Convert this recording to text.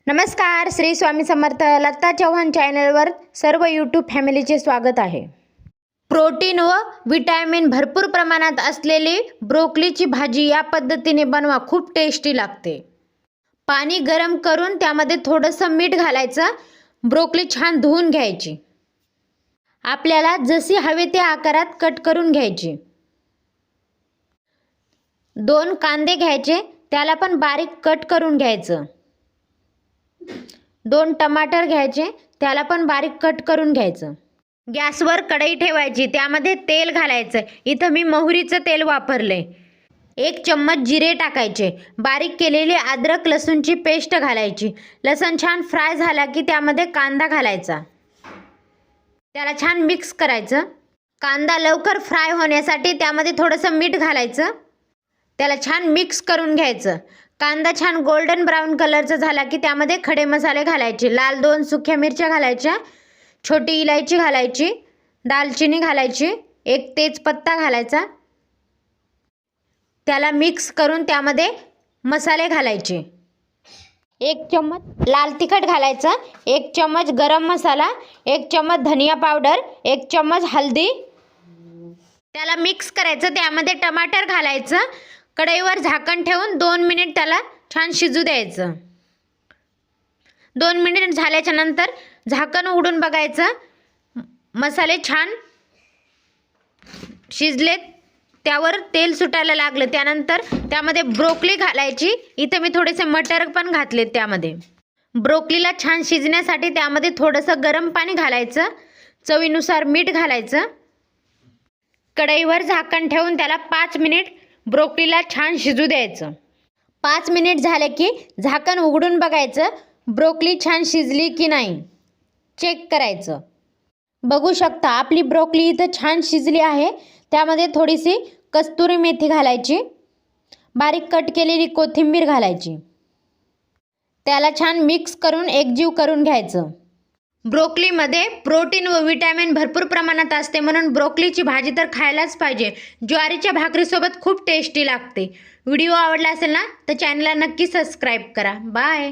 नमस्कार, श्री स्वामी समर्थ. लता चव्हाण चॅनलवर सर्व यूट्यूब फॅमिलीचे स्वागत आहे. प्रोटीन व विटॅमिन भरपूर प्रमाणात असलेली ब्रोकोलीची भाजी या पद्धतीने बनवा, खूप टेस्टी लागते. पाणी गरम करून त्यामध्ये थोडंसं मीठ घालायचं. ब्रोकोली छान धुवून घ्यायची. आपल्याला जशी हवी त्या आकारात कट करून घ्यायची. 2 कांदे घ्यायचे, त्याला पण बारीक कट करून घ्यायचं. 2 टमाटर घ्यायचे, त्याला पण बारीक कट करून घ्यायचं. गॅसवर कढई ठेवायची, त्यामध्ये तेल घालायचं. इथं मी मोहरीचं तेल वापरले. 1 चम्मच जिरे टाकायचे. बारीक केलेली अद्रक लसूणची पेस्ट घालायची. लसूण छान फ्राय झाला की त्यामध्ये कांदा घालायचा. त्याला छान मिक्स करायचं. कांदा लवकर फ्राय होण्यासाठी त्यामध्ये थोडंसं मीठ घालायचं. त्याला छान मिक्स करून घ्यायचं. कांदा छान गोल्डन ब्राऊन कलरचा झाला की त्यामध्ये खडे मसाले घालायचे. लाल 2 सुक्या मिरच्या घालायच्या, छोटी इलायची घालायची, दालचिनी घालायची, 1 तेजपत्ता घालायचा. त्याला मिक्स करून त्यामध्ये मसाले घालायचे. 1 चम्मच लाल तिखट घालायचं, 1 चम्मच गरम मसाला, 1 चम्मच धनिया पावडर, 1 चम्मच हळदी. त्याला मिक्स करायचं. त्यामध्ये टमाटर घालायचं. कढईवर झाकण ठेवून 2 मिनिट त्याला छान शिजू द्यायचं. 2 मिनिट झाल्याच्या नंतर झाकण उघडून बघायचं. मसाले छान शिजलेत, त्यावर तेल सुटायला लागलं. त्यानंतर त्यामध्ये ब्रोकोली घालायची. इथं मी थोडेसे मटर पण घातलेत. त्यामध्ये ब्रोकोलीला छान शिजण्यासाठी त्यामध्ये थोडंसं गरम पाणी घालायचं. चवीनुसार मीठ घालायचं. कढईवर झाकण ठेवून त्याला 5 मिनिट ब्रोकोलीला छान शिजू द्यायचं. 5 मिनिट झाले की झाकण उघडून बघायचं. ब्रोकोली छान शिजली की नाही चेक करायचं. बघू शकता आपली ब्रोकोली इथं छान शिजली आहे. त्यामध्ये थोडीशी कस्तुरी मेथी घालायची. बारीक कट केलेली कोथिंबीर घालायची. त्याला छान मिक्स करून एकजीव करून घ्यायचं. ब्रोकोलीमध्ये प्रोटीन व विटॅमिन भरपूर प्रमाणात असते, म्हणून ब्रोकोलीची भाजी तर खायलाच पाहिजे. ज्वारीच्या भाकरीसोबत खूप टेस्टी लागते. व्हिडिओ आवडला असेल ना तर चॅनलला नक्की सबस्क्राईब करा. बाय.